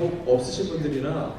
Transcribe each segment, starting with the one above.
혹 없으신 분들이나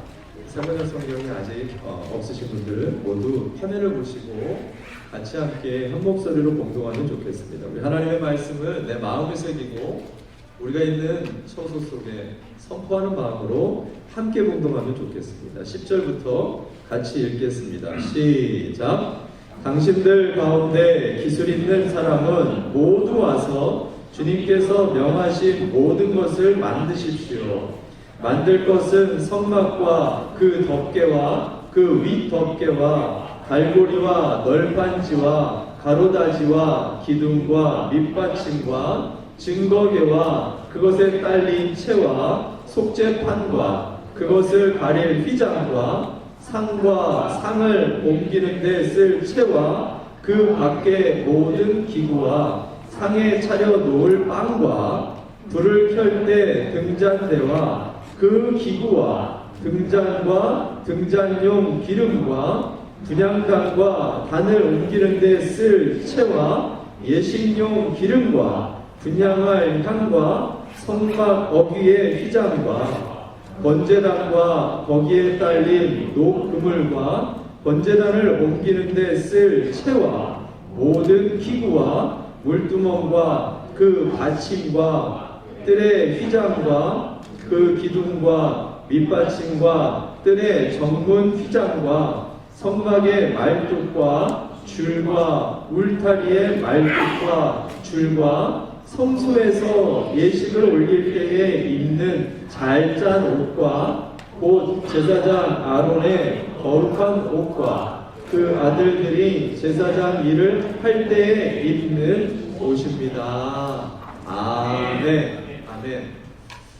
사문화 성경이 아직 없으신 분들 모두 화면을 보시고 같이 함께 한 목소리로 봉독하면 좋겠습니다. 우리 하나님의 말씀을 내 마음에 새기고 우리가 있는 처소 속에 선포하는 마음으로 함께 봉독하면 좋겠습니다. 10절부터 같이 읽겠습니다. 시작! 당신들 가운데 기술 있는 사람은 모두 와서 주님께서 명하신 모든 것을 만드십시오. 만들 것은 성막과 그 덮개와 그 윗덮개와 갈고리와 널판지와 가로다지와 기둥과 밑받침과 증거계와 그것에 딸린 채와 속죄판과 그것을 가릴 휘장과 상과 상을 옮기는 데 쓸 채와 그 밖의 모든 기구와 상에 차려 놓을 빵과 불을 켤 때 등잔대와 그 기구와 등잔과 등잔용 기름과 분향단과 단을 옮기는 데 쓸 채와 예식용 기름과 분향할 향과 성막 어귀의 휘장과 번제단과 거기에 딸린 녹그물과 번제단을 옮기는 데 쓸 채와 모든 기구와 물두멍과 그 받침과 뜰의 휘장과 그 기둥과 밑받침과 뜰의 전문 휘장과 성막의 말뚝과 줄과 울타리의 말뚝과 줄과 성소에서 예식을 올릴 때에 입는 잘 짠 옷과 곧 제사장 아론의 거룩한 옷과 그 아들들이 제사장 일을 할 때에 입는 옷입니다. 아멘. 아멘.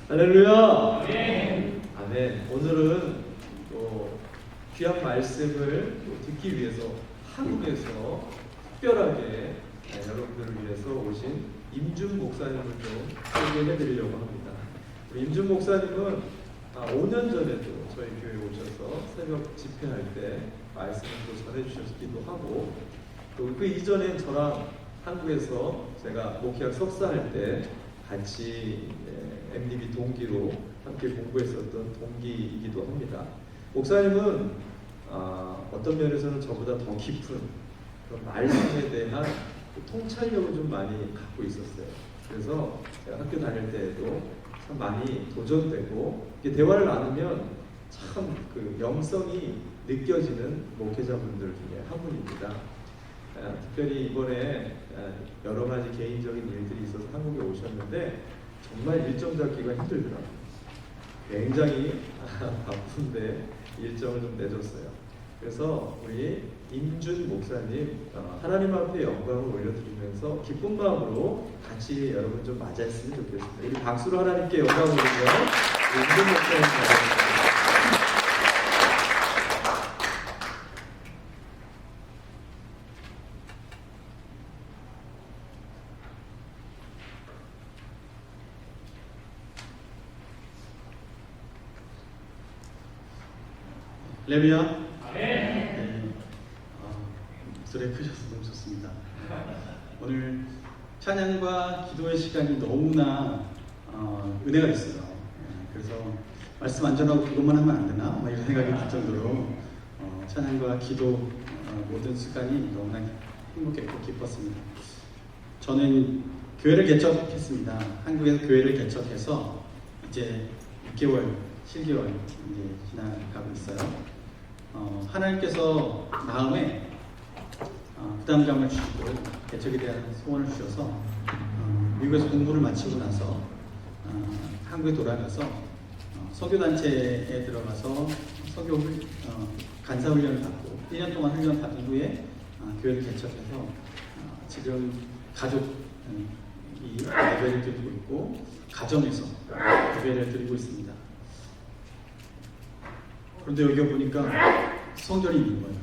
할렐루야. 아멘. 오늘은 또 귀한 말씀을 듣기 위해서 한국에서 특별하게 여러분들을 위해서 오신 임준 목사님을 좀 소개해 드리려고 합니다. 우리 임준 목사님은 5년 전에도 저희 교회에 오셔서 새벽 집회할 때 말씀을 또 전해주셨기도 하고 또 그 이전엔 저랑 한국에서 제가 목회학 석사할 때 같이 MDB 동기로 함께 공부했었던 동기이기도 합니다. 목사님은 어떤 면에서는 저보다 더 깊은 그런 말씀에 대한 통찰력을 좀 많이 갖고 있었어요. 그래서 제가 학교 다닐 때에도 참 많이 도전되고 대화를 나누면 참 그 영성이 느껴지는 목회자분들 중에 한 분입니다. 특별히 이번에 여러 가지 개인적인 일들이 있어서 한국에 오셨는데 정말 일정 잡기가 힘들더라고요. 굉장히 바쁜데 일정을 좀 내줬어요. 그래서 우리 임준 목사님 하나님 앞에 영광을 올려드리면서 기쁜 마음으로 같이 여러분 좀 맞이했으면 좋겠습니다. 우리 박수로 하나님께 영광을 올리며 임준 목사님 맞이합니다. 레미야? 네. 목소리 크셔서 너무 좋습니다. 오늘 찬양과 기도의 시간이 너무나 은혜가 있어요. 그래서 말씀 안 전하고 그것만 하면 안 되나? 이런 생각이 들 정도로 찬양과 기도 모든 시간이 너무나 행복했고 기뻤습니다. 저는 교회를 개척했습니다. 한국에서 교회를 개척해서 이제 6개월, 7개월 이제 지나가고 있어요. 하나님께서 마음에 부담감을 주시고 개척에 대한 소원을 주셔서 미국에서 공부를 마치고 나서 한국에 돌아가서 선교단체에 들어가서 선교 간사훈련을 받고 1년 동안 훈련 받은 후에 교회를 개척해서 지금 가족이 예배를 드리고 있고 가정에서 예배를 드리고 있습니다. 그런데 여기 보니까 성전이 있는 거예요.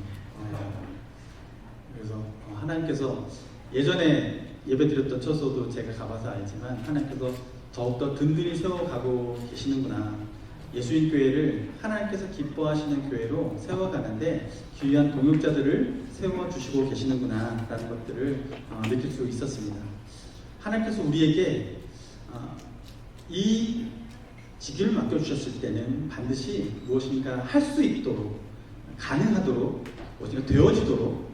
그래서 하나님께서 예전에 예배드렸던 처소도 제가 가봐서 알지만 하나님께서 더욱더 든든히 세워가고 계시는구나. 예수님 교회를 하나님께서 기뻐하시는 교회로 세워가는데 귀한 동역자들을 세워주시고 계시는구나 라는 것들을 느낄 수 있었습니다. 하나님께서 우리에게 이 직위를 맡겨주셨을 때는 반드시 무엇인가 할 수 있도록, 가능하도록, 무엇인가 되어지도록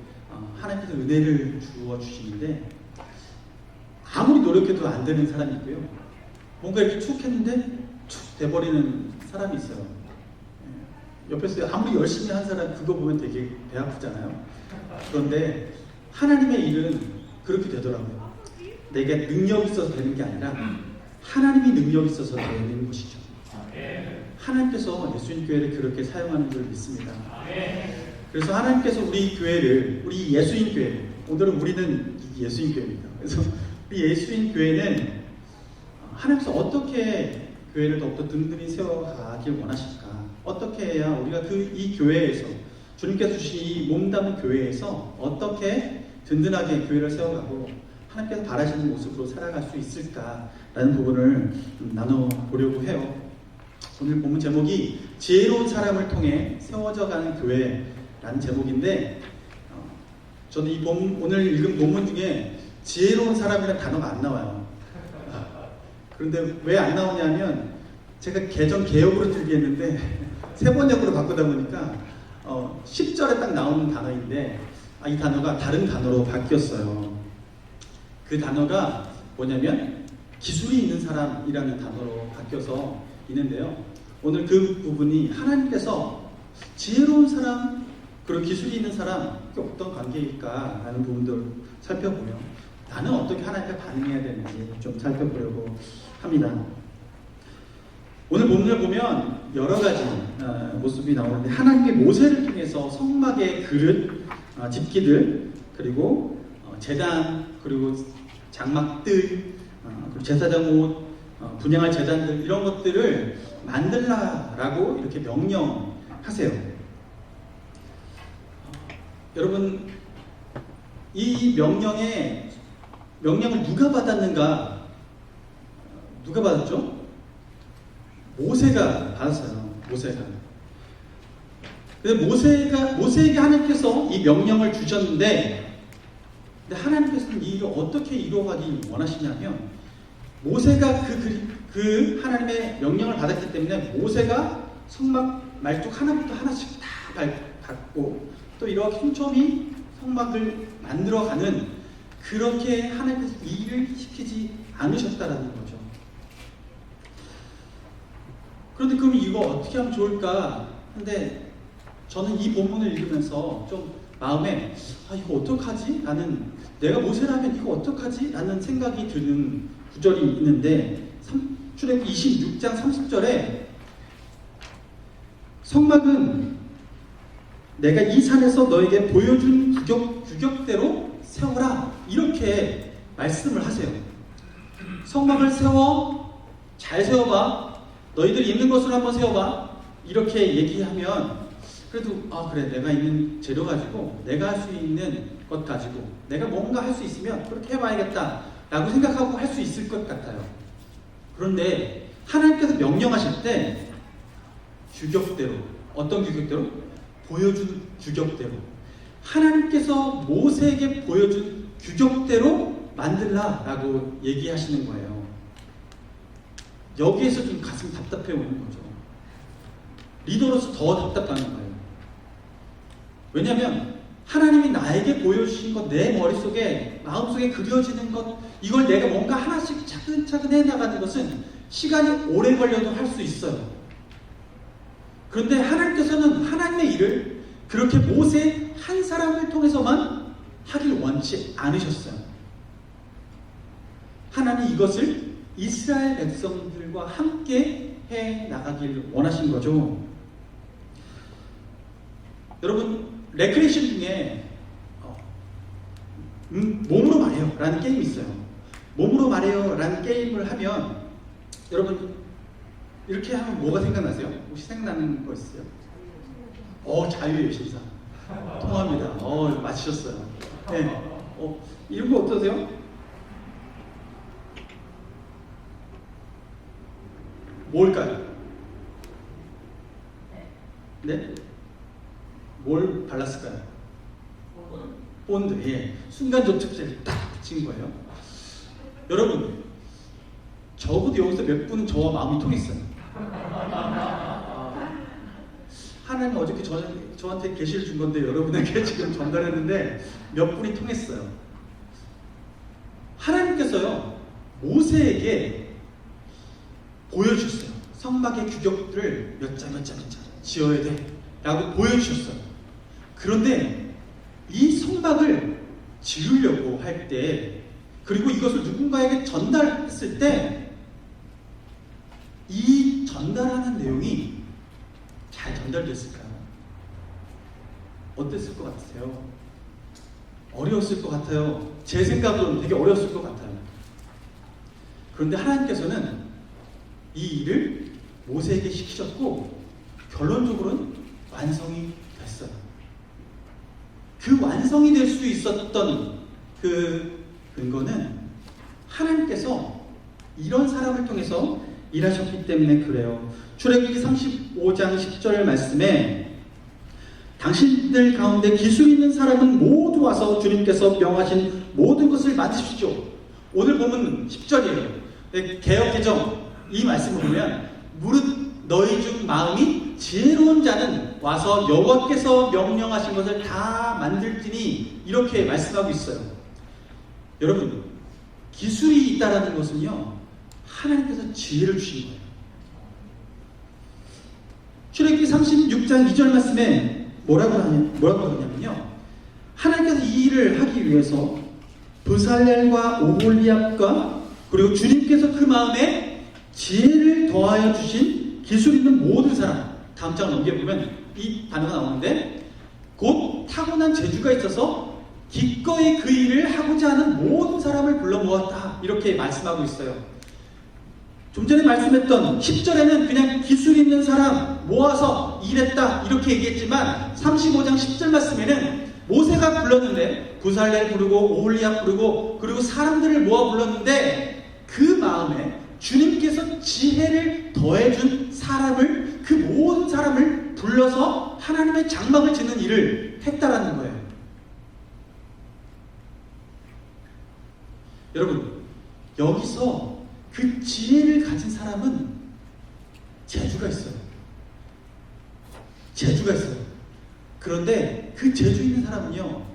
하나님께서 은혜를 주어 주시는데, 아무리 노력해도 안 되는 사람이 있고요. 뭔가 이렇게 툭 했는데 툭 돼버리는 사람이 있어요. 옆에서 아무리 열심히 한 사람 그거 보면 되게 배 아프잖아요. 그런데 하나님의 일은 그렇게 되더라고요. 내가 능력이 있어서 되는 게 아니라 하나님이 능력이 있어서 되는 것이죠. 하나님께서 예수님 교회를 그렇게 사용하는 줄 믿습니다. 그래서 하나님께서 우리 교회를, 우리 예수님 교회, 오늘은 우리는 예수님 교회입니다. 그래서 우리 예수님 교회는 하나님께서 어떻게 교회를 더욱더 든든히 세워가길 원하실까? 어떻게 해야 우리가 이 교회에서, 주님께서 주신 이 몸담은 교회에서 어떻게 든든하게 교회를 세워가고 하나님께서 바라시는 모습으로 살아갈 수 있을까라는 부분을 나눠보려고 해요. 오늘 본문 제목이 지혜로운 사람을 통해 세워져가는 교회라는 제목인데, 저는 오늘 읽은 본문 중에 지혜로운 사람이라는 단어가 안 나와요. 그런데 왜 안 나오냐면 제가 개정 개역으로 들기했는데 세번역으로 바꾸다 보니까 10절에 딱 나오는 단어인데 이 단어가 다른 단어로 바뀌었어요. 그 단어가 뭐냐면 기술이 있는 사람이라는 단어로 바뀌어서 있는데요. 오늘 그 부분이 하나님께서 지혜로운 사람 그리고 기술이 있는 사람 이게 어떤 관계일까라는 부분들을 살펴보며 나는 어떻게 하나님께 반응해야 되는지 좀 살펴보려고 합니다. 오늘 본문을 보면 여러 가지 모습이 나오는데, 하나님께 모세를 통해서 성막의 그릇, 집기들, 그리고 제단, 그리고 장막들, 그리고 제사장 옷, 분향할 제단들, 이런 것들을 만들라라고 이렇게 명령하세요. 여러분, 이 명령을 누가 받았는가? 누가 받았죠? 모세가 받았어요. 모세가. 근데 모세에게 하나님께서 이 명령을 주셨는데, 근데 하나님께서는 이 일을 어떻게 이루어가기 원하시냐면, 모세가 그 하나님의 명령을 받았기 때문에 모세가 성막 말뚝 하나부터 하나씩 다 밟고 또 이렇게 촘촘히 성막을 만들어가는, 그렇게 하나님께서 일을 시키지 않으셨다라는 거죠. 그런데 그럼 이거 어떻게 하면 좋을까? 근데 저는 이 본문을 읽으면서 좀 마음에 이거 어떡하지? 내가 모세라면 이거 어떡하지? 라는 생각이 드는 구절이 있는데, 출애굽기 26장 30절에 성막은 내가 이 산에서 너에게 보여준 규격대로 세워라, 이렇게 말씀을 하세요. 성막을 잘 세워봐, 너희들이 있는 것으로 한번 세워봐, 이렇게 얘기하면 그래도 그래, 내가 있는 재료 가지고 내가 할 수 있는 것 가지고 내가 뭔가 할 수 있으면 그렇게 해봐야겠다 라고 생각하고 할 수 있을 것 같아요. 그런데 하나님께서 명령하실 때 규격대로, 어떤 규격대로? 보여준 규격대로, 하나님께서 모세에게 보여준 규격대로 만들라라고 얘기하시는 거예요. 여기에서 좀 가슴이 답답해 오는 거죠. 리더로서 더 답답한 거예요. 왜냐하면 하나님이 나에게 보여주신 것, 내 머릿속에, 마음속에 그려지는 것, 이걸 내가 뭔가 하나씩 차근차근 해나가는 것은 시간이 오래 걸려도 할 수 있어요. 그런데 하나님께서는 하나님의 일을 그렇게 모세 한 사람을 통해서만 하길 원치 않으셨어요. 하나님 이것을 이스라엘 백성들과 함께 해 나가길 원하신 거죠. 여러분, 레크레이션 중에 몸으로 말해요 라는 게임이 있어요. 몸으로 말해요 라는 게임을 하면 여러분 이렇게 하면 뭐가 생각나세요? 혹시 생각나는 거 있어요? 자유의 여신사 통합니다. 맞히셨어요. 네. 이런 거 어떠세요? 뭘까요? 네? 뭘 발랐을까요? 본드. 예. 순간 접착제를 딱 붙인 거예요. 여러분, 적어도 여기서 몇 분은 저와 마음이 통했어요. 하나님 어저께 저한테 계시를 준 건데 여러분에게 지금 전달했는데 몇 분이 통했어요. 하나님께서요 모세에게 보여주셨어요. 성막의 규격들을 몇 자 지어야 돼 라고 보여주셨어요. 그런데 이 성막을 지으려고 할 때, 그리고 이것을 누군가에게 전달했을 때 이 전달하는 내용이 잘 전달됐을까요? 어땠을 것 같으세요? 어려웠을 것 같아요. 제 생각으로는 되게 어려웠을 것 같아요. 그런데 하나님께서는 이 일을 모세에게 시키셨고 결론적으로는 완성이 됐어요. 그 완성이 될 수 있었던 그 근거는 하나님께서 이런 사람을 통해서 일하셨기 때문에 그래요. 출애굽기 35장 10절 말씀에 당신들 가운데 기술 있는 사람은 모두 와서 주님께서 명하신 모든 것을 만드십시오. 오늘 보면 10절이에요. 개역개정 이 말씀을 보면 무릇 너희 중 마음이 지혜로운 자는 와서 여호와께서 명령하신 것을 다 만들지니 이렇게 말씀하고 있어요. 여러분, 기술이 있다라는 것은요 하나님께서 지혜를 주신 거예요. 출애굽기 36장 2절 말씀에 뭐라고 하냐면요, 하나님께서 이 일을 하기 위해서 브살렐과 오홀리압과 그리고 주님께서 그 마음에 지혜를 더하여 주신 기술 있는 모든 사람, 다음 장 넘겨보면 이 단어가 나오는데 곧 타고난 재주가 있어서 기꺼이 그 일을 하고자 하는 모든 사람을 불러 모았다 이렇게 말씀하고 있어요. 좀 전에 말씀했던 10절에는 그냥 기술 있는 사람 모아서 일했다 이렇게 얘기했지만 35장 10절 말씀에는 모세가 불렀는데 부살렐 부르고 오홀리압 부르고 그리고 사람들을 모아 불렀는데 그 마음에 주님께서 지혜를 더해준 사람을, 그 모든 사람을 불러서 하나님의 장막을 짓는 일을 했다라는 거예요. 여러분, 여기서 그 지혜를 가진 사람은 재주가 있어요. 재주가 있어요. 그런데 그 재주 있는 사람은요,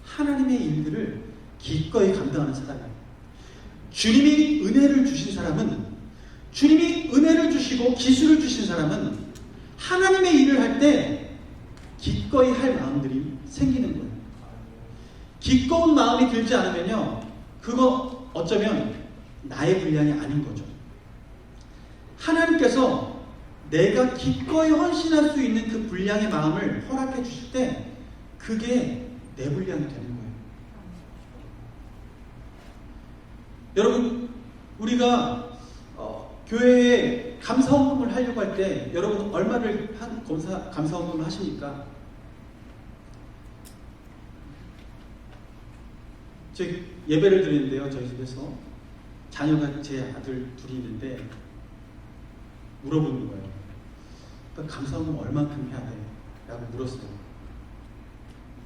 하나님의 일들을 기꺼이 감당하는 사람이에요. 주님이 은혜를 주신 사람은, 주님이 은혜를 주시고 기술을 주신 사람은 하나님의 일을 할 때 기꺼이 할 마음들이 생기는 거예요. 기꺼운 마음이 들지 않으면요, 그거 어쩌면 나의 분량이 아닌 거죠. 하나님께서 내가 기꺼이 헌신할 수 있는 그 분량의 마음을 허락해 주실 때 그게 내 분량이 되는 거예요. 여러분, 우리가 교회에 감사헌금을 하려고 할 때 여러분 얼마를 감사헌금을 하십니까? 저희 예배를 드리는데요, 저희 집에서 자녀가 제 아들 둘이 있는데 물어보는 거예요. 그러니까 감사헌금 얼만큼 해야 돼? 라고 물었어요.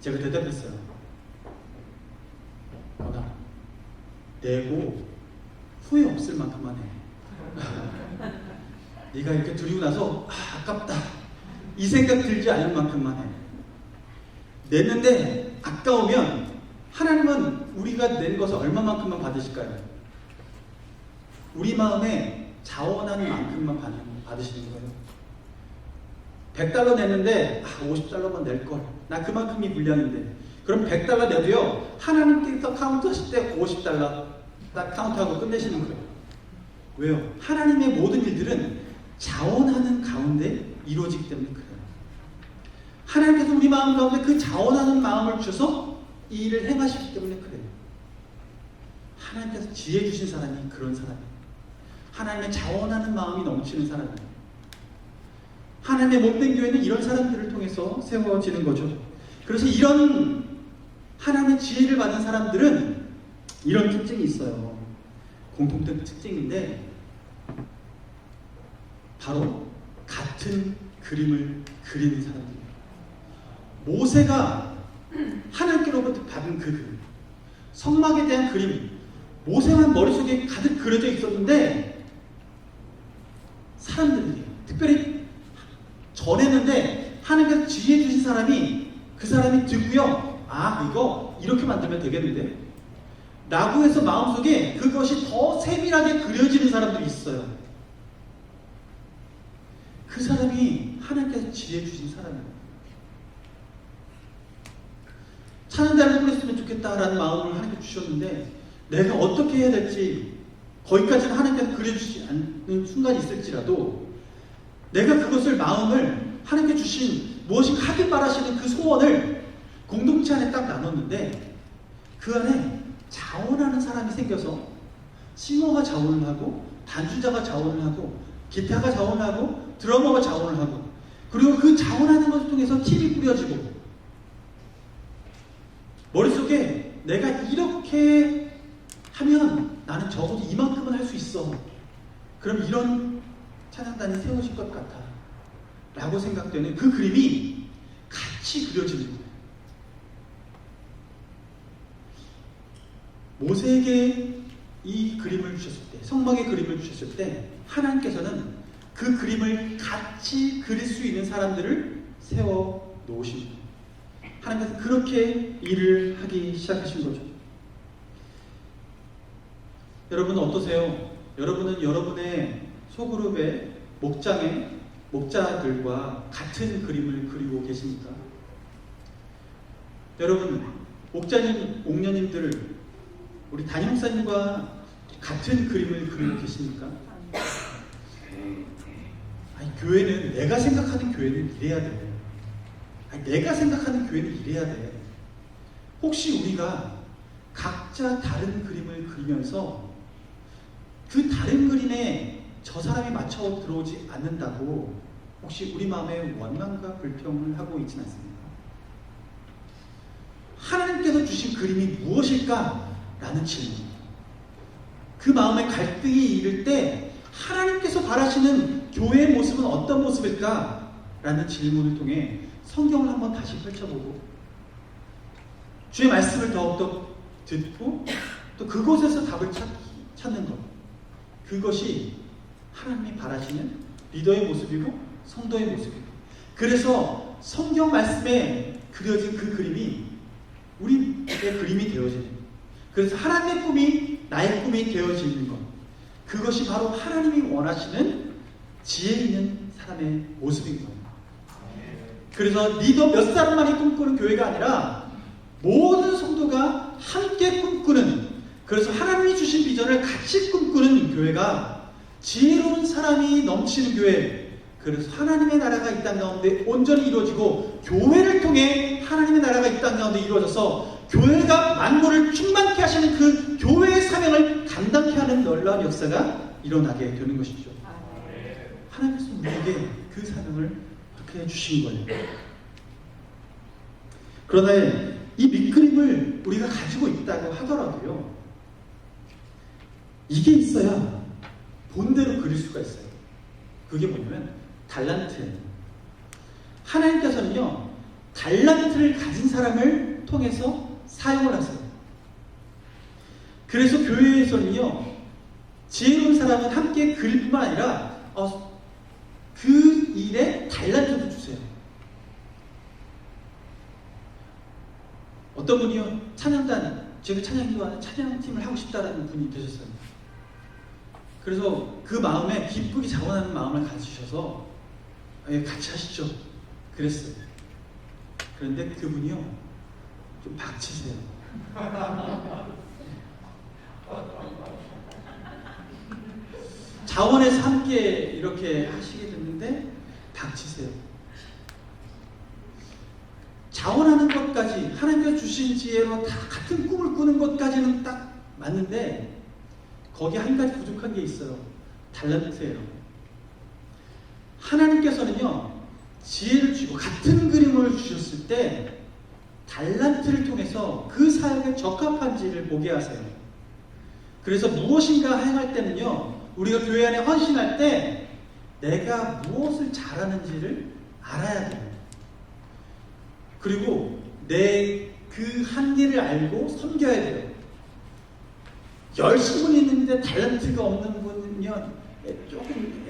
제가 대답했어요. 나 내고 후회 없을 만큼만 해. 네가 이렇게 드리고 나서 아깝다 이 생각 들지 않을 만큼만 해. 냈는데 아까우면 하나님은 우리가 낸 것을 얼마만큼만 받으실까요? 우리 마음에 자원하는 만큼만 받으시는 거예요. 100달러 냈는데 50달러만 낼걸, 나 그만큼이 분량인데, 그럼 100달러 내도요 하나님께서 카운트하실 때 50달러 딱 카운트하고 끝내시는 거예요. 왜요? 하나님의 모든 일들은 자원하는 가운데 이루어지기 때문에 그래요. 하나님께서 우리 마음 가운데 그 자원하는 마음을 주셔서 이 일을 행하시기 때문에 그래요. 하나님께서 지혜 주신 사람이 그런 사람이에요. 하나님의 자원하는 마음이 넘치는 사람이에요. 하나님의 몸된 교회는 이런 사람들을 통해서 세워지는 거죠. 그래서 이런 하나님의 지혜를 받은 사람들은 이런 특징이 있어요. 공통된 특징인데 바로 같은 그림을 그리는 사람들이에요. 모세가 하나님께로부터 받은 그 그림, 성막에 대한 그림, 모세만 머릿속에 가득 그려져 있었는데 사람들에게 전했는데 하나님께서 지혜 주신 사람이 그 사람이 듣고요. 아, 이거 이렇게 만들면 되겠는데? 라고 해서 마음속에 그것이 더 세밀하게 그려지는 사람들이 있어요. 그 사람이 하나님께서 지혜 주신 사람이에요. 찬양단을 꾸렸으면 좋겠다라는 마음을 하나님께 주셨는데 내가 어떻게 해야 될지 거기까지는 하나님께서 그려주지 않는 순간이 있을지라도 내가 그것을 마음을 하나님께 주신 무엇인가 하길 바라시는 그 소원을 공동체 안에 딱 나눴는데 그 안에 자원하는 사람이 생겨서 싱어가 자원을 하고 단주자가 자원을 하고 기타가 자원을 하고 드러머가 자원을 하고 그리고 그 자원하는 것을 통해서 팀이 꾸려지고 머릿속에 내가 이렇게 하면 나는 적어도 이만큼은 할 수 있어. 그럼 이런 찬양단이 세워질 것 같아 라고 생각되는 그 그림이 같이 그려지는 거예요. 모세에게 이 그림을 주셨을 때, 성막의 그림을 주셨을 때 하나님께서는 그 그림을 같이 그릴 수 있는 사람들을 세워 놓으신 거예요. 하나님께서 그렇게 일을 하기 시작하신 거죠. 여러분은 어떠세요? 여러분은 여러분의 소그룹의 목장의 목자들과 같은 그림을 그리고 계십니까? 여러분, 목자님, 옥녀님들, 우리 담임 목사님과 같은 그림을 그리고 계십니까? 아니, 교회는 내가 생각하는 교회는 이래야 돼. 아니, 내가 생각하는 교회는 이래야 돼. 혹시 우리가 각자 다른 그림을 그리면서 그 다른 그림에 저 사람이 맞춰 들어오지 않는다고 혹시 우리 마음에 원망과 불평을 하고 있지는 않습니까? 하나님께서 주신 그림이 무엇일까? 라는 질문. 그 마음에 갈등이 이를 때 하나님께서 바라시는 교회의 모습은 어떤 모습일까? 라는 질문을 통해 성경을 한번 다시 펼쳐보고 주의 말씀을 더욱더 듣고 또 그곳에서 답을 찾는 것. 그것이 하나님이 바라시는 리더의 모습이고 성도의 모습이고 그래서 성경 말씀에 그려진 그 그림이 우리의 그림이 되어지는 것. 그래서 하나님의 꿈이 나의 꿈이 되어지는 것. 그것이 바로 하나님이 원하시는 지혜 있는 사람의 모습인 거예요. 그래서 리더 몇 사람만이 꿈꾸는 교회가 아니라 모든 성도가 함께 꿈꾸는 그래서 하나님이 주신 비전을 같이 꿈꾸는 교회가 지혜로운 사람이 넘치는 교회 그래서 하나님의 나라가 이 땅 가운데 온전히 이루어지고 교회를 통해 하나님의 나라가 이 땅 가운데 이루어져서 교회가 만물을 충만케 하시는 그 교회의 사명을 감당케 하는 놀라운 역사가 일어나게 되는 것이죠. 하나님께서 우리에게 그 사명을 그렇게 주신 거예요. 그러나 이 밑그림을 우리가 가지고 있다고 하더라도요. 이게 있어야 본대로 그릴 수가 있어요. 그게 뭐냐면 달란트. 하나님께서는요. 달란트를 가진 사람을 통해서 사용을 하세요. 그래서 교회에서는요. 지혜로운 사람은 함께 그릴 뿐만 아니라 그 일에 달란트도 주세요. 어떤 분이요. 찬양단, 제가 찬양기와는 찬양팀을 하고 싶다라는 분이 계셨어요. 그래서 그 마음에 기쁘게 자원하는 마음을 가지셔서 같이 하시죠. 그랬어요. 그런데 그분이요. 좀 박치세요. 자원해서 함께 이렇게 하시게 됐는데 박치세요. 자원하는 것까지 하나님께서 주신 지혜로 다 같은 꿈을 꾸는 것까지는 딱 맞는데 거기에 한 가지 부족한 게 있어요. 달란트예요. 하나님께서는요. 지혜를 주고 같은 그림을 주셨을 때 달란트를 통해서 그 사역에 적합한지를 보게 하세요. 그래서 무엇인가 행할 때는요. 우리가 교회 안에 헌신할 때 내가 무엇을 잘하는지를 알아야 돼요. 그리고 내 그 한계를 알고 섬겨야 돼요. 열심은 있는데 달란트가 없는 분은요. 조금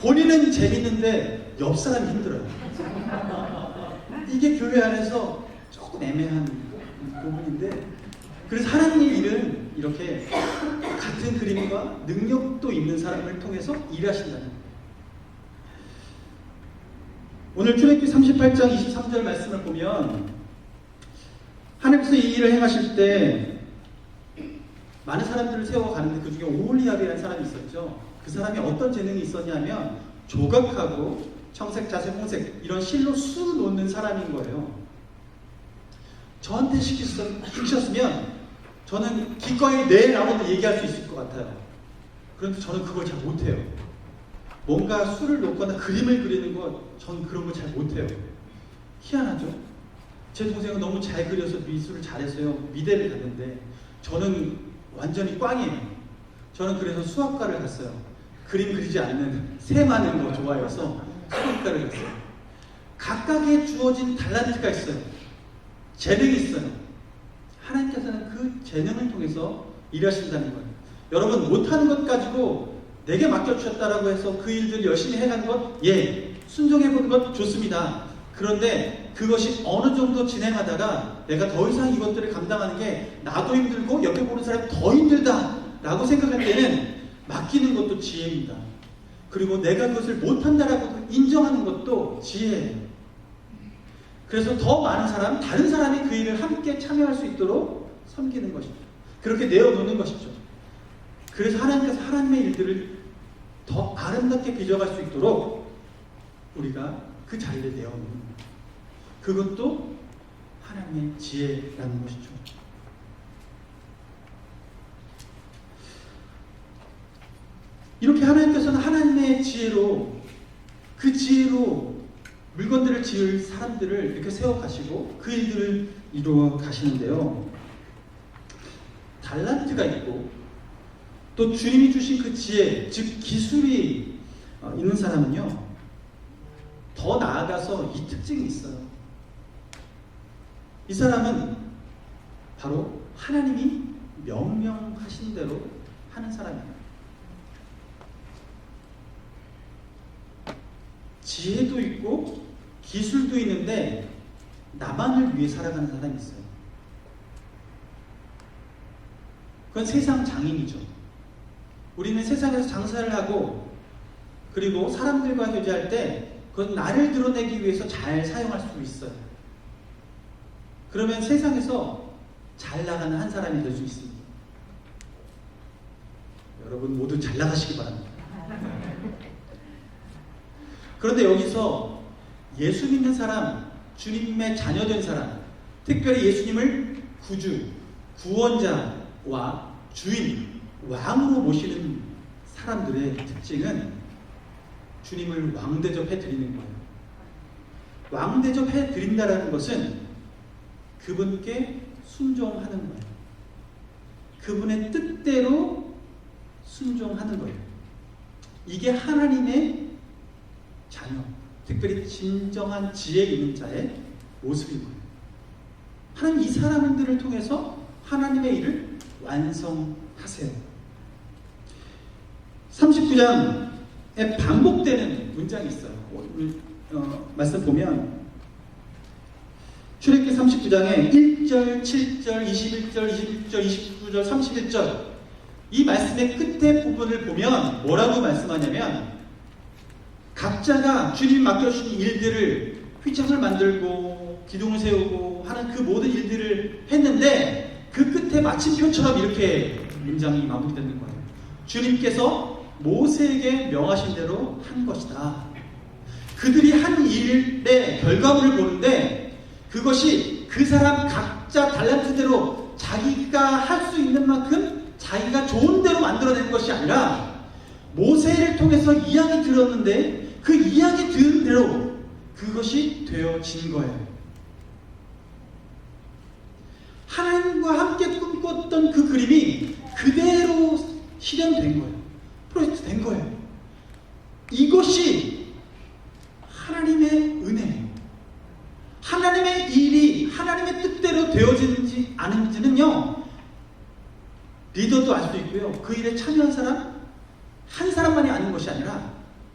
본인은 재밌는데 옆 사람이 힘들어요. 이게 교회 안에서 조금 애매한 부분인데, 그래서 하나님의 일은 이렇게 같은 그림과 능력도 있는 사람을 통해서 일하신다는 거예요. 오늘 출애굽기 38장 23절 말씀을 보면 하나님께서 이 일을 행하실 때 많은 사람들을 세워가는데 그 중에 오홀리압이라는 사람이 있었죠. 그 사람이 어떤 재능이 있었냐면 조각하고 청색, 자색, 홍색 이런 실로 수 놓는 사람인 거예요. 저한테 시키셨으면 저는 기꺼이 네라고 얘기할 수 있을 것 같아요. 그런데 저는 그걸 잘 못해요. 뭔가 수를 놓거나 그림을 그리는 거, 전 그런 거 잘 못해요. 희한하죠? 제 동생은 너무 잘 그려서 미술을 잘했어요. 미대를 갔는데 저는 완전히 꽝이에요. 저는 그래서 수학과를 갔어요. 그림 그리지 않는 새 많은 거 좋아해서 수학과를 갔어요. 각각의 주어진 달란트가 있어요. 재능이 있어요. 하나님께서는 그 재능을 통해서 일하신다는 거예요. 여러분, 못하는 것 가지고 내게 맡겨주셨다라고 해서 그 일들 열심히 해가는 것, 예, 순종해보는 것 좋습니다. 그런데 그것이 어느 정도 진행하다가 내가 더 이상 이것들을 감당하는 게 나도 힘들고 옆에 보는 사람이 더 힘들다라고 생각할 때는 맡기는 것도 지혜입니다. 그리고 내가 그것을 못한다라고 인정하는 것도 지혜예요. 그래서 더 많은 사람, 다른 사람이 그 일을 함께 참여할 수 있도록 섬기는 것이죠. 그렇게 내어놓는 것이죠. 그래서 하나님께서 하나님의 일들을 더 아름답게 빚어갈 수 있도록 우리가 그 자리를 내어놓는 거예요. 그것도 하나님의 지혜라는 것이죠. 이렇게 하나님께서는 하나님의 지혜로, 그 지혜로 물건들을 지을 사람들을 이렇게 세워가시고 그 일들을 이루어 가시는데요. 달란트가 있고 또 주님이 주신 그 지혜, 즉 기술이 있는 사람은요, 더 나아가서 이 특징이 있어요. 이 사람은 바로 하나님이 명령하신 대로 하는 사람이에요. 지혜도 있고 기술도 있는데 나만을 위해 살아가는 사람이 있어요. 그건 세상 장인이죠. 우리는 세상에서 장사를 하고 그리고 사람들과 교제할 때 그건 나를 드러내기 위해서 잘 사용할 수 있어요. 그러면 세상에서 잘 나가는 한 사람이 될 수 있습니다. 여러분 모두 잘 나가시기 바랍니다. 그런데 여기서 예수 믿는 사람, 주님의 자녀된 사람, 특별히 예수님을 구주, 구원자와 주인, 왕으로 모시는 사람들의 특징은 주님을 왕대접해 드리는 거예요. 왕대접해 드린다라는 것은 그분께 순종하는 거예요. 그분의 뜻대로 순종하는 거예요. 이게 하나님의 자녀, 특별히 진정한 지혜 있는 자의 모습인 거예요. 하나님 이 사람들을 통해서 하나님의 일을 완성하세요. 39장에 반복되는 문장이 있어요. 말씀 보면 출애굽기 39장에 1절, 7절, 21절, 26절, 29절, 31절 이 말씀의 끝에 부분을 보면 뭐라고 말씀하냐면 각자가 주님 맡겨주신 일들을 휘장을 만들고 기둥을 세우고 하는 그 모든 일들을 했는데 그 끝에 마침표처럼 이렇게 문장이 마무리되는 거예요. 주님께서 모세에게 명하신 대로 한 것이다. 그들이 한 일의 결과물을 보는데 그것이 그 사람 각자 달란트대로 자기가 할 수 있는 만큼 자기가 좋은 대로 만들어낸 것이 아니라 모세를 통해서 이야기 들었는데 그 이야기 들은 대로 그것이 되어진 거예요. 하나님과 함께 꿈꿨던 그 그림이 그대로 실현된 거예요. 프로젝트 된 거예요. 이것이 하나님의 은혜예요. 하나님의 일이 하나님의 뜻대로 되어지는지 아닌지는요, 리더도 알 수 있고요. 그 일에 참여한 사람 한 사람만이 아는 것이 아니라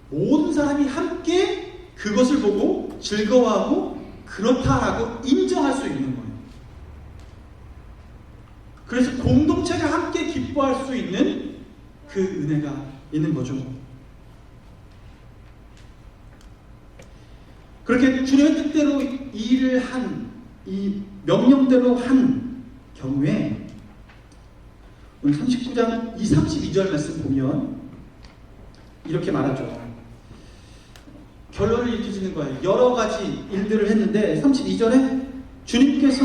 모든 사람이 함께 그것을 보고 즐거워하고 그렇다라고 인정할 수 있는 거예요. 그래서 공동체가 함께 기뻐할 수 있는 그 은혜가 있는 거죠. 그렇게 주님의 뜻대로 이 일을 한, 이 명령대로 한 경우에 오늘 39장 32절 말씀 보면 이렇게 말하죠. 결론을 이렇게 짓는 거예요. 여러 가지 일들을 했는데 32절에 주님께서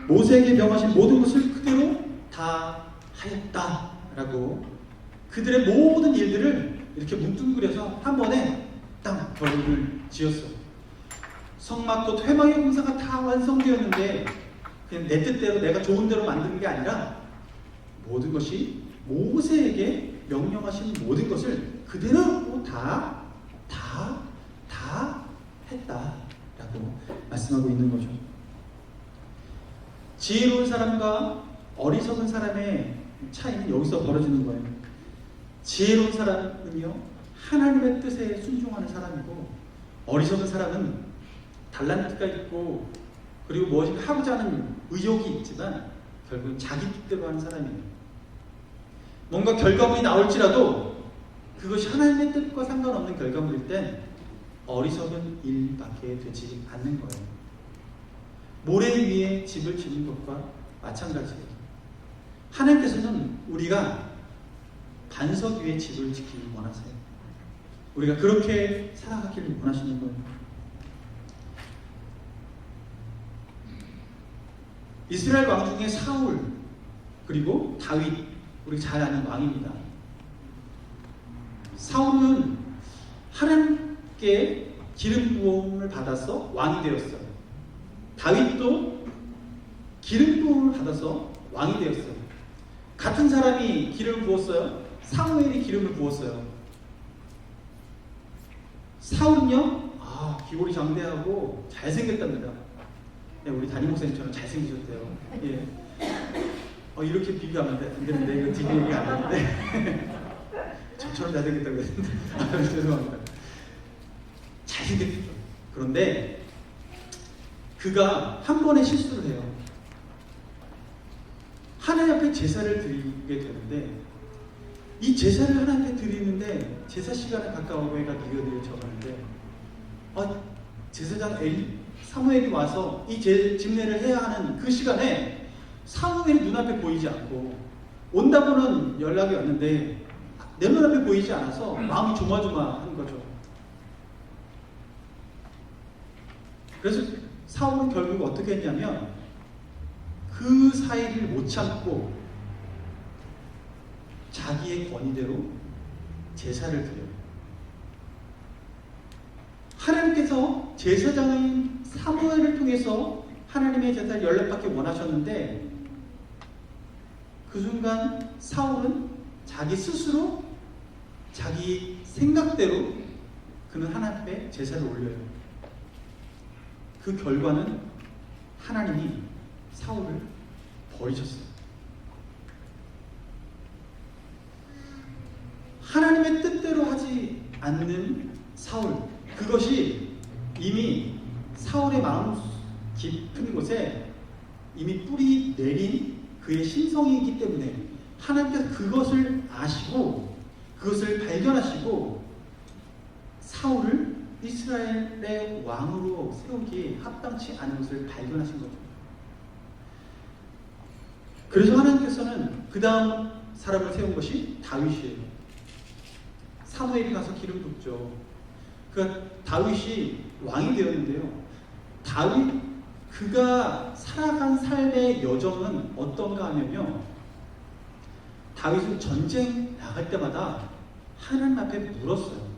모세에게 명하신 모든 것을 그대로 다 하였다라고 그들의 모든 일들을 이렇게 뭉뚱그려서 한 번에 딱 결론을 지었어요. 성막도 회막의 공사가 다 완성되었는데 그냥 내 뜻대로 내가 좋은 대로 만든 게 아니라 모든 것이 모세에게 명령하신 모든 것을 그대로 다 했다라고 말씀하고 있는 거죠. 지혜로운 사람과 어리석은 사람의 차이는 여기서 벌어지는 거예요. 지혜로운 사람은요, 하나님의 뜻에 순종하는 사람이고, 어리석은 사람은 달란트가 있고, 그리고 무엇인가 하고자 하는 의욕이 있지만 결국은 자기 뜻대로 하는 사람이에요. 뭔가 결과물이 나올지라도 그것이 하나님의 뜻과 상관없는 결과물일 땐 어리석은 일밖에 되지 않는 거예요. 모래 위에 집을 짓는 것과 마찬가지예요. 하나님께서는 우리가 반석 위에 집을 짓기를 원하세요. 우리가 그렇게 살아가기를 원하시는 거예요. 이스라엘 왕 중에 사울 그리고 다윗, 우리 잘 아는 왕입니다. 사울은 하나님께 기름 부음을 받아서 왕이 되었어요. 다윗도 기름 부음을 받아서 왕이 되었어요. 같은 사람이 기름을 부었어요. 사무엘이 기름을 부었어요. 사울은요, 기골이 장대하고 잘생겼답니다. 네, 우리 담임 목사님처럼 잘생기셨대요. 예. 이렇게 비교하면 안 되는데, 이거 뒤에 얘기 안 되는데. 저처럼 잘생겼다고 했는데. 죄송합니다. 잘생겼죠. 그런데, 그가 한 번의 실수를 해요. 하나님 앞에 제사를 드리게 되는데, 이 제사를 하나님께 드리는데, 제사 시간에 가까워 해가 니어져가는데, 제사장 사무엘이 와서 이 집례를 해야 하는 그 시간에 사무엘이 눈앞에 보이지 않고 온다고는 연락이 왔는데 내 눈앞에 보이지 않아서 마음이 조마조마한 거죠. 그래서 사울은 결국 어떻게 했냐면 그 사이를 못 참고 자기의 권위대로 제사를 드려요. 하나님께서 제사장인 사무엘을 통해서 하나님의 제사를 연락받기 원하셨는데 그 순간 사울은 자기 스스로 자기 생각대로 그는 하나님 앞에 제사를 올려요. 그 결과는 하나님이 사울을 버리셨어요. 하나님의 뜻대로 하지 않는 사울, 그것이 이미 사울의 마음 깊은 곳에 이미 뿌리 내린 그의 심성이기 때문에 하나님께서 그것을 아시고 그것을 발견하시고 사울을 이스라엘의 왕으로 세우기에 합당치 않은 것을 발견하신 거죠. 그래서 하나님께서는 그 다음 사람을 세운 것이 다윗이에요. 사무엘이 가서 기름 붓죠. 그러니까 다윗이 왕이 되었는데요. 다윗 그가 살아간 삶의 여정은 어떤가 하면요. 다윗은 전쟁 나갈 때마다 하나님 앞에 물었어요.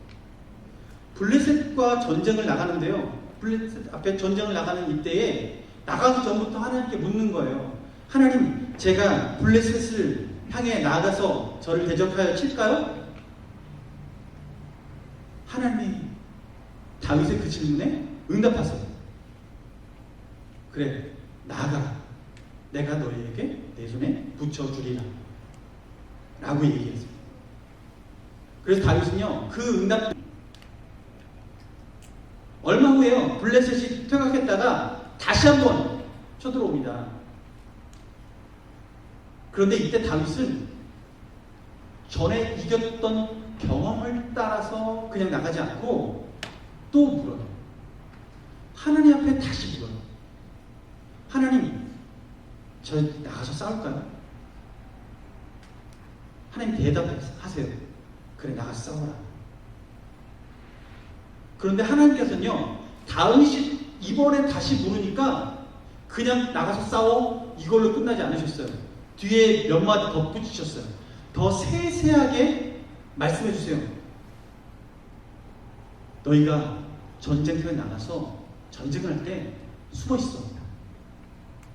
블레셋과 전쟁을 나가는데요. 블레셋 앞에 전쟁을 나가는 이때에 나가기 전부터 하나님께 묻는 거예요. 하나님, 제가 블레셋을 향해 나가서 저를 대적하여 칠까요? 하나님이 다윗의 그 질문에 응답하세요. 그래, 나아가라. 내가 너희에게 내 손에 붙여주리라. 라고 얘기했어요. 그래서 다윗은요, 그 응답 얼마 후에요. 블레셋이 퇴각했다가 다시 한번 쳐들어옵니다. 그런데 이때 다윗은 전에 이겼던 경험을 따라서 그냥 나가지 않고 또 물어요. 하나님 앞에 다시 물어요. 하나님, 저 나가서 싸울까요? 하나님 대답하세요. 그래, 나가서 싸워라. 그런데 하나님께서는요, 다윗이 이번에 다시 물으니까 그냥 나가서 싸워 이걸로 끝나지 않으셨어요. 뒤에 몇 마디 덧붙이셨어요. 더 세세하게 말씀해 주세요. 너희가 전쟁터에 나가서 전쟁을 할 때 숨어 있어.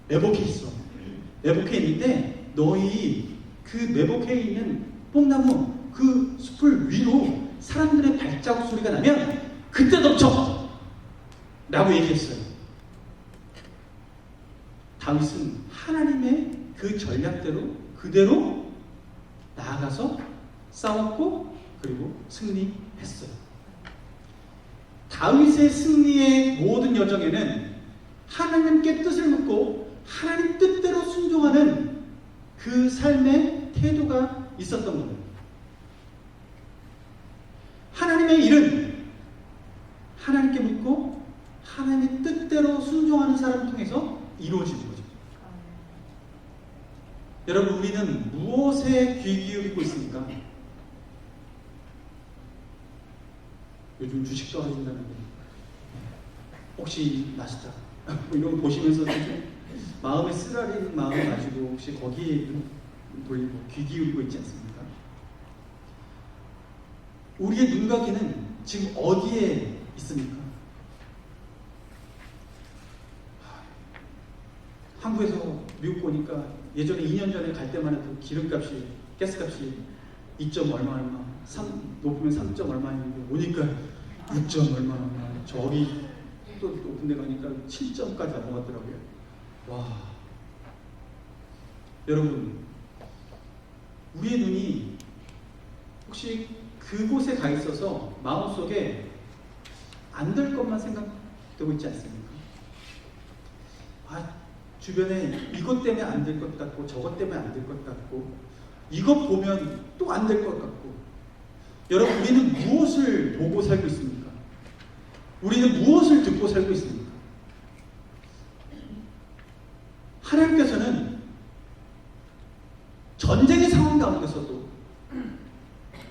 매복해 있어. 매복해 있는데 너희 그 매복해 있는 뽕나무 그 숲을 위로 사람들의 발자국 소리가 나면 그때 덮쳐! 라고 얘기했어요. 다윗은 하나님의 그 전략대로 그대로 나아가서 싸웠고 그리고 승리했어요. 다윗의 승리의 모든 여정에는 하나님께 뜻을 묻고 하나님 뜻대로 순종하는 그 삶의 태도가 있었던 겁니다. 하나님의 일은 하나님께 묻고 하나님의 뜻대로 순종하는 사람을 통해서 이루어지는 거죠. 여러분, 우리는 무엇에 귀 기울이고 있습니까? 요즘 주식 떨어진다는데 혹시 나스닥 이런 거 보시면서 좀 마음에 쓰라린 마음을 가지고 혹시 거기에 눈 돌리고 귀 기울이고 있지 않습니까? 우리의 눈과 귀는 지금 어디에 있습니까? 한국에서 미국 보니까 예전에 2년 전에 갈 때만 해도 기름값이, 가스값이 2점 얼마, 3, 높으면 3점 얼마였는데 오니까 6점 얼마, 저기 또 높은 데 가니까 7점까지 넘어갔더라고요. 와. 여러분, 우리의 눈이 혹시 그곳에 가 있어서 마음속에 안 될 것만 생각되고 있지 않습니까? 주변에 이것 때문에 안 될 것 같고 저것 때문에 안 될 것 같고 이것 보면 또 안 될 것 같고. 여러분, 우리는 무엇을 보고 살고 있습니까? 우리는 무엇을 듣고 살고 있습니까? 하나님께서는 전쟁의 상황 가운데서도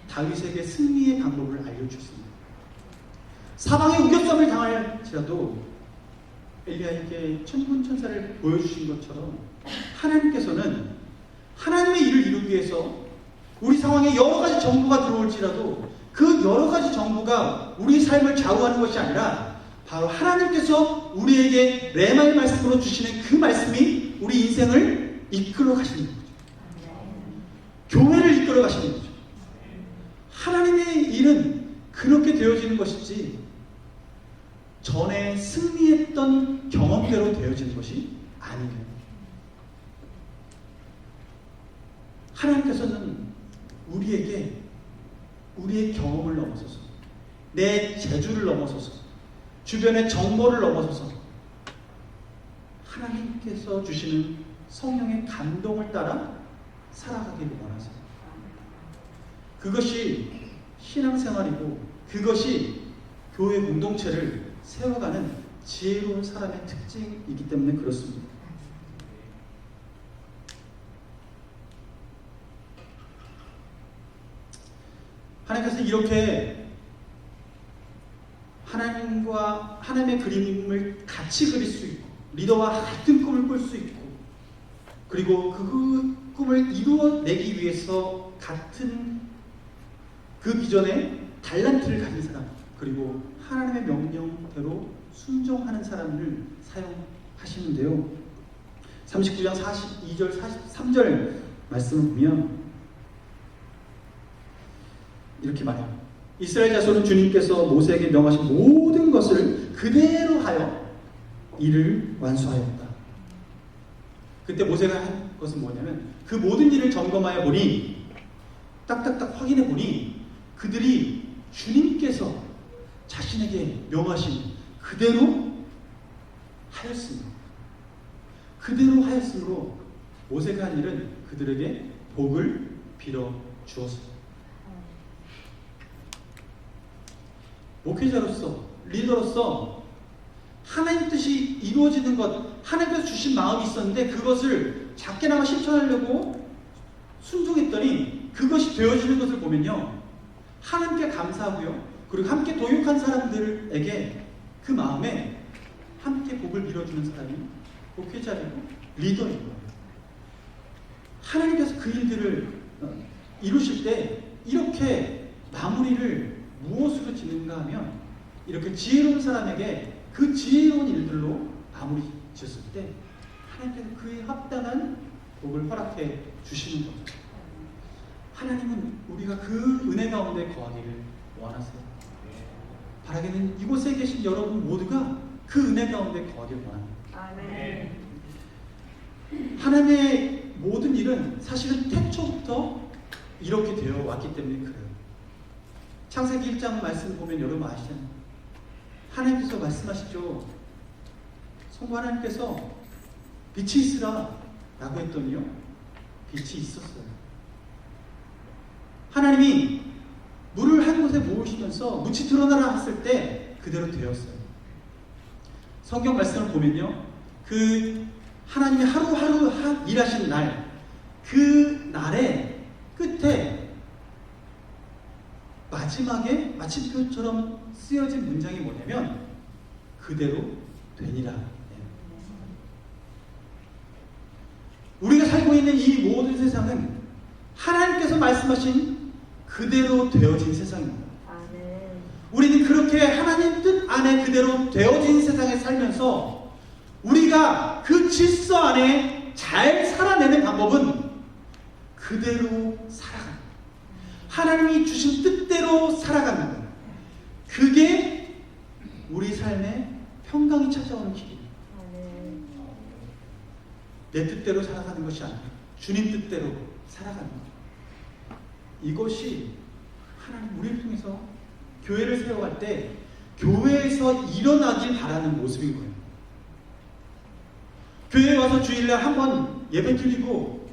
다윗에게 승리의 방법을 알려주셨습니다. 사방에 우겨쌈을 당할지라도 엘리야에게 천군천사를 보여주신 것처럼 하나님께서는 하나님의 일을 이루기 위해서 우리 상황에 여러 가지 정보가 들어올지라도 그 여러 가지 정보가 우리 삶을 좌우하는 것이 아니라 바로 하나님께서 우리에게 레마의 말씀으로 주시는 그 말씀이 우리 인생을 이끌어 가시는 거죠. 교회를 이끌어 가시는 거죠. 하나님의 일은 그렇게 되어지는 것이지 전에 승리했던 경험대로 되어지는 것이 아니에요. 하나님께서는 우리에게 우리의 경험을 넘어서서 내 재주를 넘어서서 주변의 정보를 넘어서서 하나님께서 주시는 성령의 감동을 따라 살아가기를 원하세요. 그것이 신앙생활이고 그것이 교회 공동체를 세워가는 지혜로운 사람의 특징이기 때문에 그렇습니다. 하나님께서 이렇게 하나님과 하나님의 그림을 같이 그릴 수 있고 리더와 같은 꿈을 꿀 수 있고 그리고 그 꿈을 이루어내기 위해서 같은 그 비전에 달란트를 가진 사람 그리고 하나님의 명령대로 순종하는 사람을 사용하시는데요. 39장 42절 43절 말씀을 보면 이렇게 말해요. 이스라엘 자손은 주님께서 모세에게 명하신 모든 것을 그대로 하여 이를 완수하였다. 그때 모세가 한 것은 뭐냐면 그 모든 일을 점검하여 보니 딱딱딱 확인해 보니 그들이 주님께서 자신에게 명하신 그대로 하였으므로, 그대로 하였으므로 모세가 한 일은 그들에게 복을 빌어 주었습니다. 목회자로서, 리더로서 하나님 뜻이 이루어지는 것, 하나님께서 주신 마음이 있었는데 그것을 작게나마 실천하려고 순종했더니 그것이 되어지는 것을 보면요, 하나님께 감사하고요, 그리고 함께 도역한 사람들에게 그 마음에 함께 복을 빌어주는 사람이 목회자이고 리더인 거예요. 하나님께서 그 일들을 이루실 때 이렇게 마무리를 무엇으로 짓는가 하면, 이렇게 지혜로운 사람에게 그 지혜로운 일들로 마무리 지었을 때 하나님께서 그에 합당한 복을 허락해 주시는 거죠. 하나님은 우리가 그 은혜 가운데 거하기를 원하세요. 바라기는 이곳에 계신 여러분 모두가 그 은혜 가운데 거하기를 원합니다. 아멘. 하나님의 모든 일은 사실은 태초부터 이렇게 되어 왔기 때문에 그래요. 창세기 1장 말씀 보면 여러분 아시잖아요. 하나님께서 말씀하시죠. 성부 하나님께서 빛이 있으라 라고 했더니요, 빛이 있었어요. 하나님이 물을 한 곳에 모으시면서 묻이 드러나라 했을 때 그대로 되었어요. 성경 말씀을 보면요, 그 하나님이 하루하루 일하신 날, 그 날의 끝에 마지막에 마침표처럼 쓰여진 문장이 뭐냐면 그대로 되니라. 우리가 살고 있는 이 모든 세상은 하나님께서 말씀하신 그대로 되어진 세상입니다. 아멘. 우리는 그렇게 하나님 뜻 안에 그대로 되어진 세상에 살면서 우리가 그 질서 안에 잘 살아내는 방법은 그대로 살아가는 거예요. 하나님이 주신 뜻대로 살아가는 거예요. 그게 우리 삶에 평강이 찾아오는 길이에요. 아멘. 내 뜻대로 살아가는 것이 아니라 주님 뜻대로 살아가는 거예요. 이것이 하나님 우리를 통해서 교회를 세워갈 때 교회에서 일어나길 바라는 모습인 거예요. 교회에 와서 주일날 한번 예배 드리고,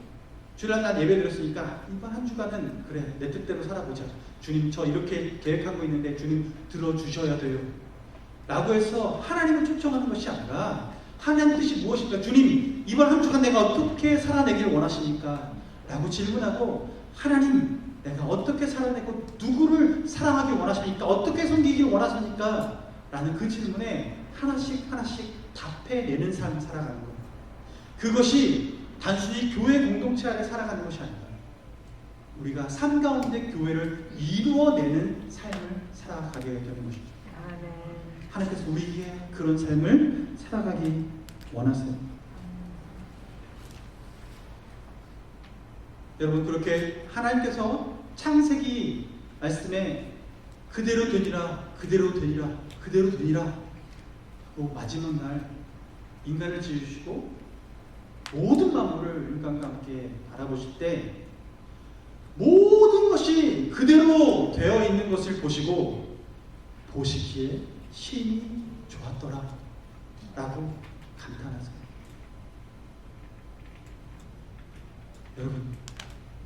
주일날 난 예배 드렸으니까 이번 한 주간은 그래 내 뜻대로 살아보자. 주님 저 이렇게 계획하고 있는데 주님 들어주셔야 돼요 라고 해서 하나님을 초청하는 것이 아니라, 하나님 뜻이 무엇입니까? 주님 이번 한 주간 내가 어떻게 살아내기를 원하십니까? 라고 질문하고, 하나님 내가 어떻게 살아내고 누구를 사랑하기 원하십니까? 어떻게 섬기기를 원하십니까? 라는 그 질문에 하나씩 하나씩 답해내는 삶을 살아가는 거예요. 그것이 단순히 교회 공동체 안에 살아가는 것이 아니다. 우리가 삶 가운데 교회를 이루어내는 삶을 살아가게 되는 것이죠. 아멘. 하나님께서 우리에게 그런 삶을 살아가기 원하세요. 여러분, 그렇게 하나님께서 창세기 말씀에 그대로 되니라, 그대로 되니라, 그대로 되니라 하고 마지막 날 인간을 지으시고 모든 만물을 인간과 함께 바라보실 때 모든 것이 그대로 되어 있는 것을 보시고 보시기에 심히 좋았더라 라고 감탄하세요. 여러분,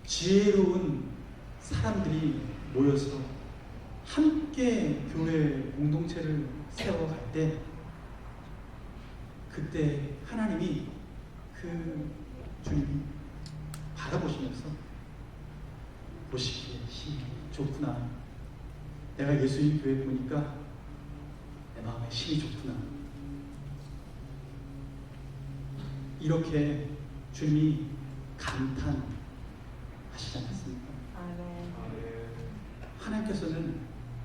지혜로운 사람들이 모여서 함께 교회 공동체를 세워갈 때, 그때 하나님이 그 주님이 바라보시면서 보시기에 힘이 좋구나. 내가 예수님 교회 보니까 내 마음에 힘이 좋구나. 이렇게 주님이 감탄하시지 않았습니까? 아멘. 하나님께서는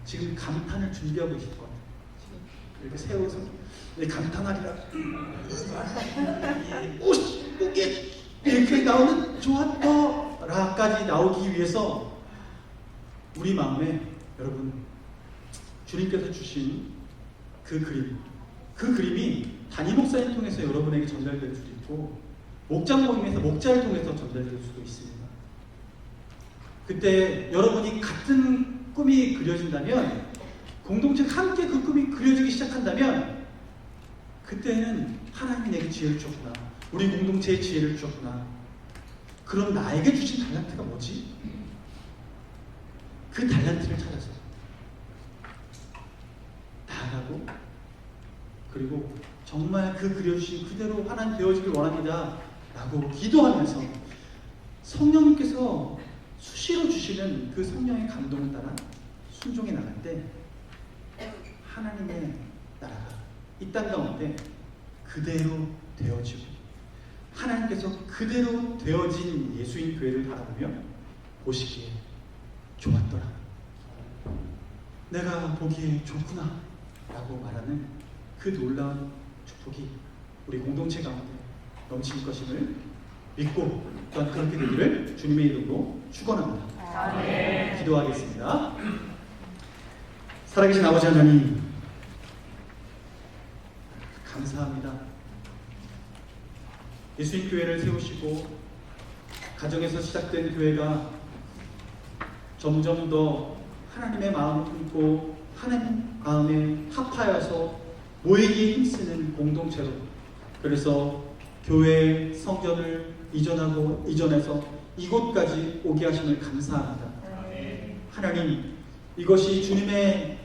지금 감탄을 준비하고 계실 것 같아요. 이렇게 세워서 감탄하리라. 이렇게 나오는 좋았더라까지 나오기 위해서 우리 마음에, 여러분, 주님께서 주신 그 그림이 담임 목사님 통해서 여러분에게 전달될 수도 있고, 목장 모임에서 목자를 통해서 전달될 수도 있습니다. 그때 여러분이 같은 꿈이 그려진다면, 공동체가 함께 그 꿈이 그려지기 시작한다면 그때는 하나님이 내게 지혜를 주셨구나. 우리 공동체에 지혜를 주셨구나. 그럼 나에게 주신 달란트가 뭐지? 그 달란트를 찾아서 나아가고, 그리고 정말 그 그려주신 그대로 하나님 되어지길 원합니다 라고 기도하면서 성령님께서 수시로 주시는 그 성령의 감동을 따라 순종해 나갈 때 하나님의 나라가 이 땅 가운데 그대로 되어지고, 하나님께서 그대로 되어진 예수인 교회를 바라보며 보시기에 좋았더라, 내가 보기에 좋구나 라고 말하는 그 놀라운 축복이 우리 공동체 가운데 넘칠 것임을 믿고, 또한 그렇게 되기를 주님의 이름으로 축원합니다. 기도하겠습니다. 살아계신 아버지 하나님, 감사합니다. 예수님 교회를 세우시고 가정에서 시작된 교회가 점점 더 하나님의 마음을 품고 하나님 마음에 합하여서 모이기에 힘쓰는 공동체로, 그래서 교회 성전을 이전해서 이곳까지 오게 하심을 감사합니다. 하나님, 이것이 주님의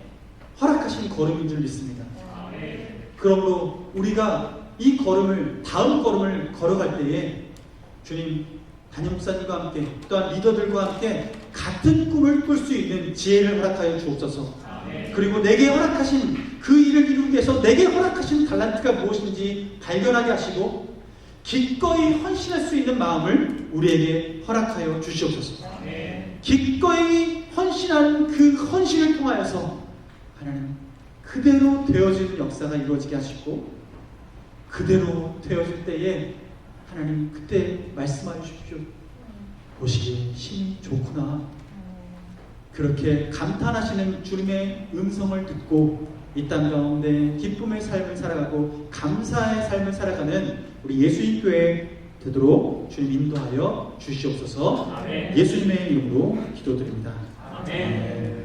허락하신 걸음인 줄 믿습니다. 그러므로 우리가 이 걸음을, 다음 걸음을 걸어갈 때에 주님, 담임 목사님과 함께 또한 리더들과 함께 같은 꿈을 꿀 수 있는 지혜를 허락하여 주옵소서. 그리고 내게 허락하신 그 일을 이루기 위해서 내게 허락하신 달란트가 무엇인지 발견하게 하시고 기꺼이 헌신할 수 있는 마음을 우리에게 허락하여 주시옵소서. 기꺼이 헌신하는 그 헌신을 통하여서 하나님 그대로 되어지는 역사가 이루어지게 하시고, 그대로 되어질 때에 하나님 그때 말씀하여 주십시오. 보시기에 힘이 좋구나. 그렇게 감탄하시는 주님의 음성을 듣고 이 땅 가운데 기쁨의 삶을 살아가고 감사의 삶을 살아가는 우리 예수님 교회 되도록 주님 인도하여 주시옵소서. 예수님의 이름으로 기도드립니다. 아멘.